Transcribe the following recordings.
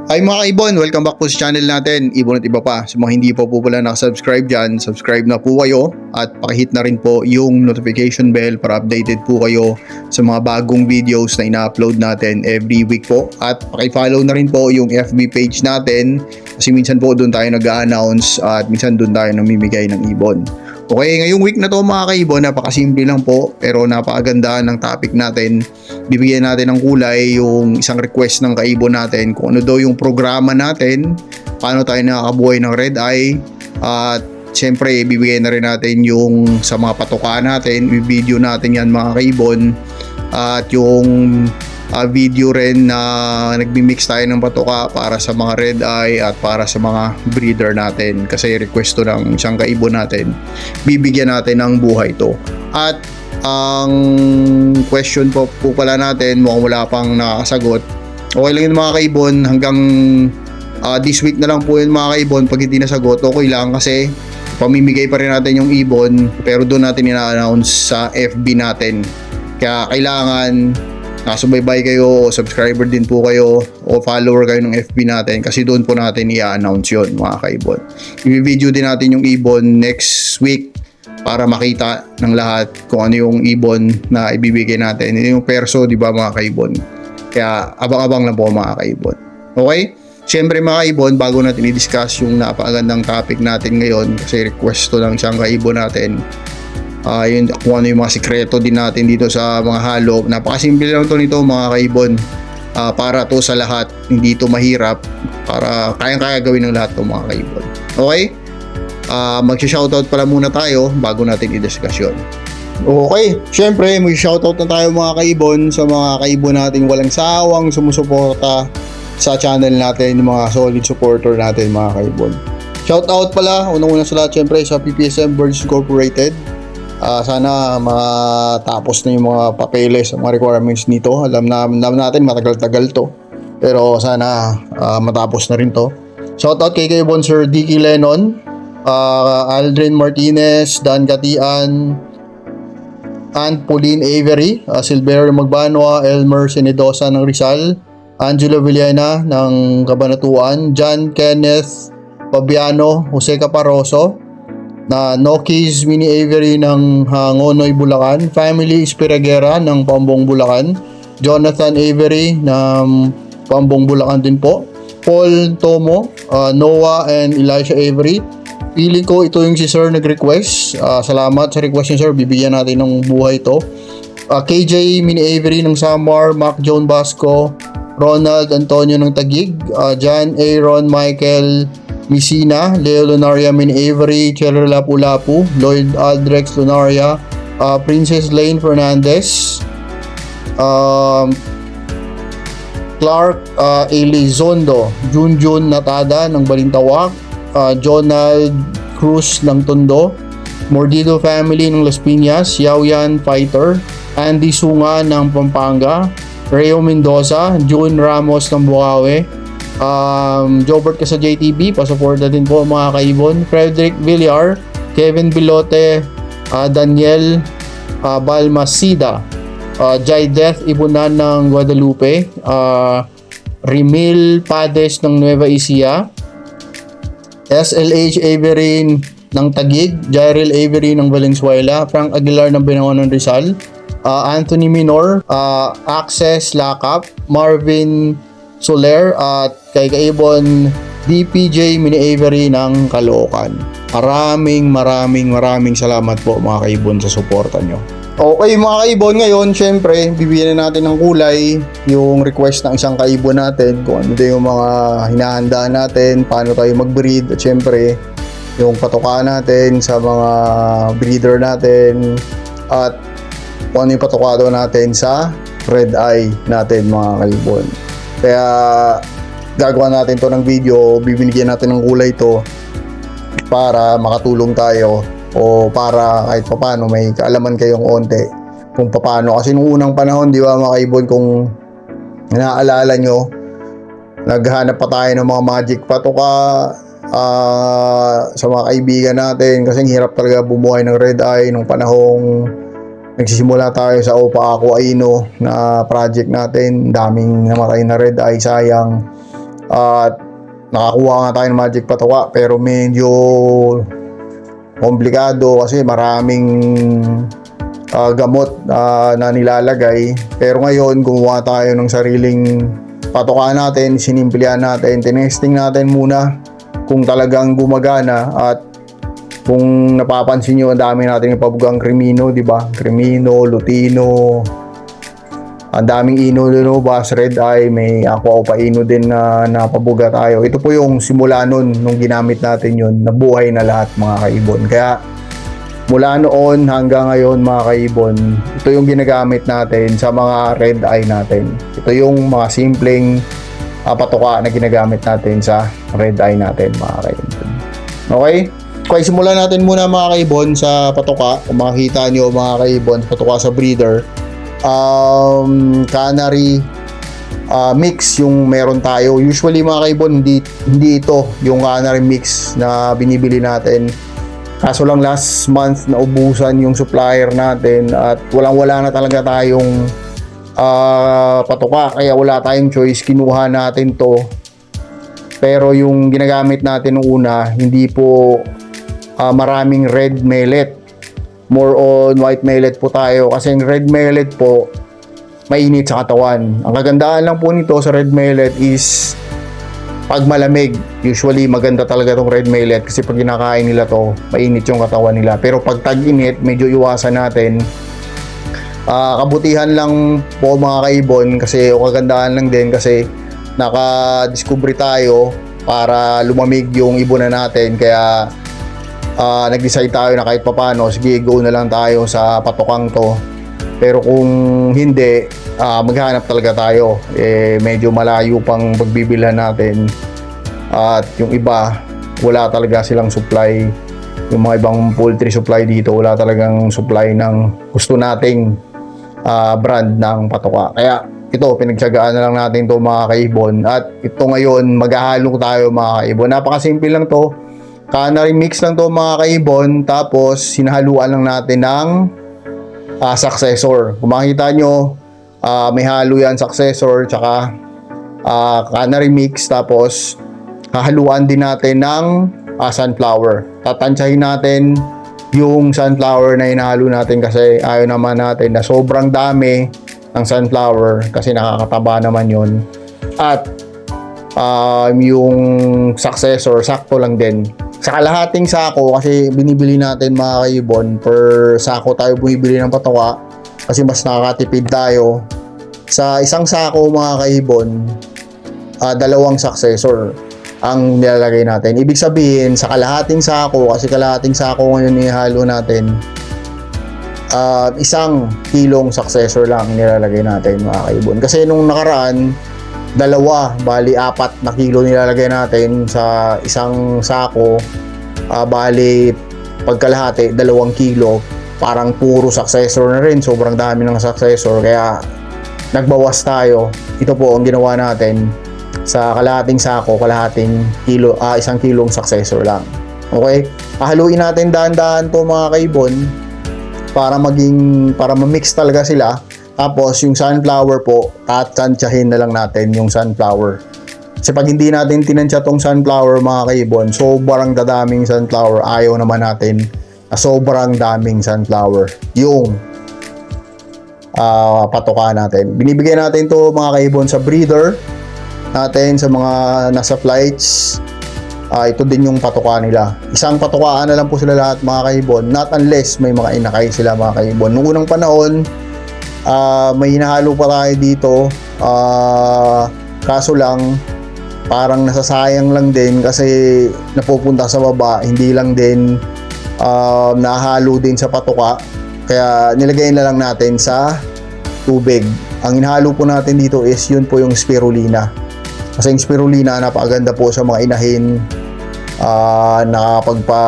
Hi mga kaibon, welcome back po sa channel natin, Ibon at Iba Pa. Sa mga hindi pa po pala nakasubscribe dyan, subscribe na po kayo at pakihit na rin po yung notification bell para updated po kayo sa mga bagong videos na ina-upload natin every week po. At pakifollow na rin po yung FB page natin kasi minsan po doon tayo nag-a-announce at minsan doon tayo namimigay ng ibon. Okay, ngayong week na to mga kaibon, napakasimple lang po pero napakaganda ng topic natin. Bibigyan natin ng kulay yung isang request ng kaibon natin kung ano daw yung programa natin, paano tayo nakakabuhay ng red eye, at siyempre bibigyan na rin natin yung sa mga patuka natin, i-video natin yan mga kaibon, at yung video rin na nagmi-mix tayo ng patuka para sa mga red eye at para sa mga breeder natin kasi request to ng isang kaibon natin. Bibigyan natin ng buhay to. At ang question po pala natin, mukhang wala pang nakasagot. Okay lang yun mga kaibon, hanggang this week na lang po yun mga kaibon. Pag hindi nasagot, okay lang kasi pamimigay pa rin natin yung ibon pero doon natin ina-announce sa FB natin. Kaya kailangan nakasubaybay kayo, subscriber din po kayo o follower kayo ng FB natin kasi doon po natin i-announce yun mga kaibon. I-video din natin yung ibon next week para makita ng lahat kung ano yung ibon na ibibigay natin. Yung perso, di ba mga kaibon? Kaya abang-abang lang po mga kaibon. Okay? Siyempre mga kaibon, bago natin i-discuss yung napakagandang topic natin ngayon kasi request to ng isang kaibon natin, yun, kung ano yung mga sikreto din natin dito sa mga halo. Napakasimple lang to nito mga kaibon, para to sa lahat, hindi to mahirap, para kayang-kaya gawin ng lahat to mga kaibon. Okay? Mag-shoutout pala muna tayo bago natin i-discuss yun. Okay, syempre mag-shoutout na tayo mga kaibon sa mga kaibon natin walang sawang sumusuporta sa channel natin, yung mga solid supporter natin mga kaibon. Shoutout pala unang-una sa lahat syempre sa PPSM Birds Incorporated. Sana matapos na yung mga papeles, mga requirements nito. Alam natin matagal-tagal to, pero sana matapos na rin to. Shoutout kay kaibon Sir Dicky Lennon, Aldrin Martinez, Dan Gatian, Aunt Pauline Avery, Silverio Magbanwa, Elmer Senedosa ng Rizal, Angelo Villena ng Cabanatuan, John Kenneth Pabiano, Jose Caparoso, na Nokis Mini Avery ng Hangonoy, Bulacan, Family Espiragera ng Pambong, Bulacan, Jonathan Avery ng Pambong, Bulacan din po, Paul Tomo, Noah and Elisha Avery. Feeling ko ito yung si Sir nag-request. Salamat sa request niyo Sir, bibigyan natin ng buhay ito. KJ Mini Avery ng Samar, Mac John Basco, Ronald Antonio ng Taguig, John Aaron Michael Misina, Leo Lunaria Mini Avery, Cheryl Lapu-Lapu, Lloyd Aldrex Lunaria, Princess Lane Fernandez, Clark Elizondo, Junjun Natada ng Balintawak, Jonald Cruz ng Tondo, Mordido Family ng Las Piñas, Yaoyan Fighter, Andy Sunga ng Pampanga, Reo Mendoza, June Ramos ng Bukawi, Jobert ka sa JTB, pasuporta din po mga kaibon, Frederick Villar, Kevin Bilote, Daniel Balmasida, Jai Death Ibunan ng Guadalupe, Rimil Pades ng Nueva Ecija, SLH Avery ng Taguig, Jairil Avery ng Valenzuela, Frank Aguilar ng Binawan ng Rizal, Anthony Minor, Access Lakap, Marvin Soler, at kay kaibon DPJ Mini Avery ng Caloocan. Maraming salamat po mga kaibon sa suporta nyo. Okay mga kaibon, ngayon syempre bibigyan natin ng kulay yung request ng isang kaibon natin kung ano yung mga hinahanda natin, paano tayo mag-breed, at syempre yung patuka natin sa mga breeder natin, at kung ano yung patuka natin sa red eye natin mga kaibon. Kaya gagawa natin to ng video, bibigyan natin ng kulay to para makatulong tayo o para kahit paano may kaalaman kayong onte kung paano. Kasi nung unang panahon, di ba mga kaibon, kung naaalala nyo, naghanap pa tayo ng mga magic patuka sa mga kaibigan natin kasi ang hirap talaga bumuhay ng red eye nung panahong nagsisimula tayo sa Opa Aqua Ino na project natin. Daming namatay na red eye, sayang. At nakakuha nga tayo ng magic patuka, pero medyo komplikado kasi maraming gamot na nilalagay. Pero ngayon gumawa tayo ng sariling patuka natin, sinimplihan natin, tinesting natin muna kung talagang gumagana. At kung napapansin nyo, ang dami natin ipabugang Crimino, di ba? Crimino, Lutino, ang daming ino, Bas, Red Eye, may Aqua Opa Ino din na napabuga tayo. Ito po yung simula nun, nung ginamit natin yun, nabuhay na lahat mga kaibon. Kaya mula noon hanggang ngayon mga kaibon, ito yung ginagamit natin sa mga Red Eye natin. Ito yung mga simpleng patuka na ginagamit natin sa Red Eye natin mga kaibon. Okay? Okay, simulan natin muna mga kaibon sa patuka. Kung makikita nyo mga kaibon, patuka sa breeder, canary mix yung meron tayo. Usually mga kaibon, hindi ito yung canary mix na binibili natin. Kaso lang last month na ubusan yung supplier natin at walang-wala na talaga tayong patuka, kaya wala tayong choice, kinuha natin to. Pero yung ginagamit natin nung una, hindi po maraming red mellet, more on white mellet po tayo, kasi yung red mellet po mainit sa katawan. Ang kagandaan lang po nito sa red mellet is pag malamig, usually maganda talaga tong red mellet kasi pag kinakain nila to, mainit yung katawan nila. Pero pag tag-init, medyo iwasan natin. Kabutihan lang po mga kaibon, kasi o kagandahan lang din kasi nakadiscovery tayo para lumamig yung ibunan natin. Kaya nag-decide tayo na kahit papano, sige, go na lang tayo sa patukang to. Pero kung hindi, maghanap talaga tayo. Medyo malayo pang pagbibilhan natin. At yung iba, wala talaga silang supply. Yung mga ibang poultry supply dito, wala talagang supply ng gusto nating brand ng patuka. Kaya ito, pinagtsagaan na lang natin to mga kaibon. At ito ngayon, maghahalo tayo mga kaibon. Napakasimple lang to. Canary mix lang to mga kaibon. Tapos sinahaluan lang natin ng successor. Kung makikita nyo, may halo yan, successor tsaka canary mix. Tapos hahaluan din natin ng sunflower. Tatansyahin natin yung sunflower na inahalo natin kasi ayaw naman natin na sobrang dami ng sunflower kasi nakakataba naman yun. At yung successor, sakto lang din. Sa kalahating sako, kasi binibili natin mga kaibon, per sako tayo bumibili ng patuka kasi mas nakakatipid tayo. Sa isang sako mga kaibon, 2 successor ang nilalagay natin. Ibig sabihin, sa kalahating sako, kasi kalahating sako ngayon ihalo natin, 1 kilong successor lang nilalagay natin mga kaibon. Kasi nung nakaraan, 2, bali 4 na kilo nilalagay natin sa isang sako. Bali pagkalahati 2 kilo, parang puro successor na rin, sobrang dami ng successor, kaya nagbawas tayo. Ito po ang ginawa natin, sa kalahating sako, kalahating kilo, 1 kilong successor lang. Okay, haluin natin dahan-dahan to mga kaibon para ma-mix talaga sila. Tapos yung sunflower po, tatansyahin na lang natin yung sunflower. Kasi pag hindi natin tinansya tong sunflower mga kaibon, sobrang dadaming sunflower. Ayaw naman natin na sobrang daming sunflower yung patuka natin. Binibigay natin to mga kaibon sa breeder natin, sa mga nasa flights. Ito din yung patuka nila. Isang patukaan na lang po sila lahat mga kaibon, not unless may mga inakay sila mga kaibon. Noong unang panahon, may hinahalo pa tayo dito, kaso lang parang nasasayang lang din kasi napupunta sa baba, hindi lang din nahalo din sa patuka, kaya nilagay na lang natin sa tubig. Ang hinahalo po natin dito is yun po yung spirulina, kasi yung spirulina napakaganda po sa mga inahin, nakapagpa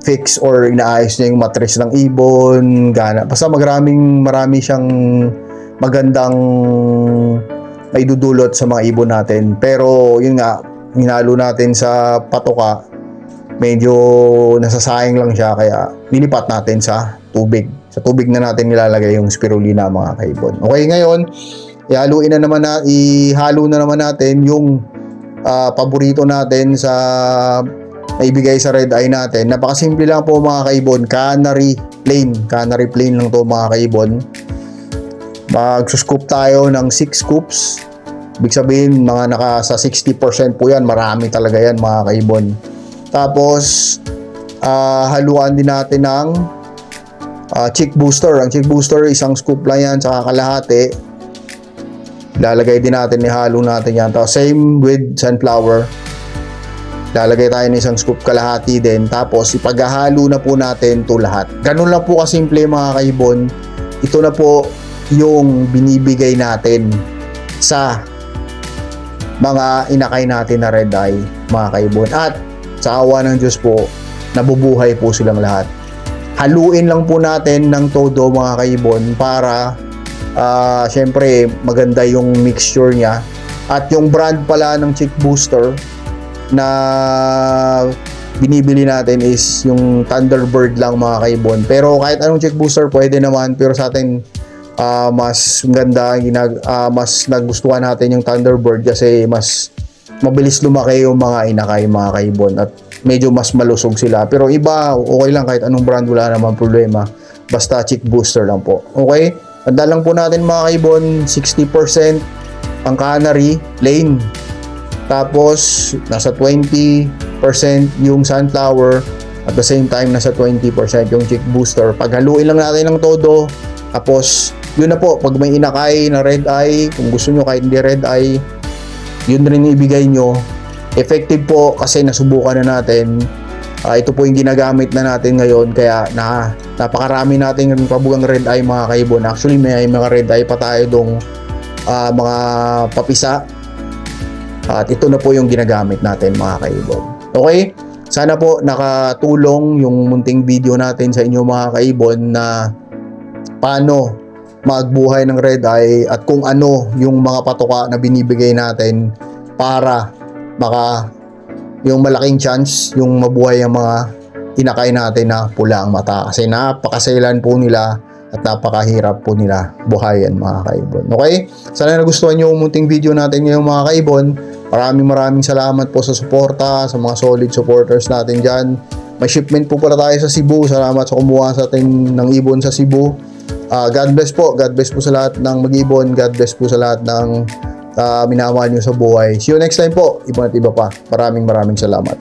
fix or inaayos niya yung mattress ng ibon, gana. Basta marami siyang magandang maidudulot sa mga ibon natin. Pero yun nga, hinalo natin sa patuka, medyo nasasayang lang siya, kaya nilipat natin sa tubig. Sa tubig na natin nilalagay yung spirulina mga kaibon. Okay, ngayon ihalo na naman natin yung paborito natin sa ibigay sa red eye natin. Napakasimple lang po mga kaibon, canary plain lang to mga kaibon. Magsuscoop tayo ng 6 scoops. Ibig sabihin mga sa 60% po yan, marami talaga yan mga kaibon. Tapos haluan din natin ng chick booster. Ang chick booster, isang scoop lang yan, saka kalahati. Lalagay din natin, ihalo natin yan. Tapos same with sunflower. Lalagay tayo ng isang scoop kalahati din. Tapos ipaghahalo na po natin to lahat. Ganun lang po kasimple mga kaibon. Ito na po yung binibigay natin sa mga inakay natin na red eye mga kaibon. At sa awa ng Diyos po, nabubuhay po silang lahat. Haluin lang po natin ng todo mga kaibon para syempre maganda yung mixture niya. At yung brand pala ng chick booster na binibili natin is yung Thunderbird lang mga kaibon. Pero kahit anong chick booster pwede naman, pero sa atin mas ganda, mas nagustuhan natin yung Thunderbird kasi mas mabilis lumaki yung mga inakay mga kaibon at medyo mas malusog sila. Pero iba okay lang, kahit anong brand wala naman problema, basta chick booster lang po. Okay, tanda lang po natin mga kaibon, 60% ang canary plain, tapos nasa 20% yung sunflower, at the same time nasa 20% yung chick booster. Paghaluin lang natin ng todo, tapos yun na po. Pag may inakay na red eye, kung gusto nyo kahit hindi red eye, yun rin ibigay nyo. Effective po kasi nasubukan na natin. Ito po yung ginagamit na natin ngayon, kaya napakarami nating pabugang red eye mga kaibon. Actually may mga red eye pa tayo dong mga papisa. At ito na po yung ginagamit natin mga kaibon. Okay? Sana po nakatulong yung munting video natin sa inyo mga kaibon na paano magbuhay ng red eye at kung ano yung mga patoka na binibigay natin para yung malaking chance yung mabuhay ang mga inakay natin na pula ang mata. Kasi napakasailan po nila at napakahirap po nila buhayan mga kaibon. Okay? Sana nagustuhan nyo yung munting video natin ngayon mga kaibon. Maraming salamat po sa suporta, sa mga solid supporters natin dyan. May shipment po pala tayo sa Cebu. Salamat sa kumuha sa atin ng ibon sa Cebu. God bless po. God bless po sa lahat ng mag-ibon. God bless po sa lahat ng minamahal nyo sa buhay. See you next time po. Iba at iba pa. Maraming salamat.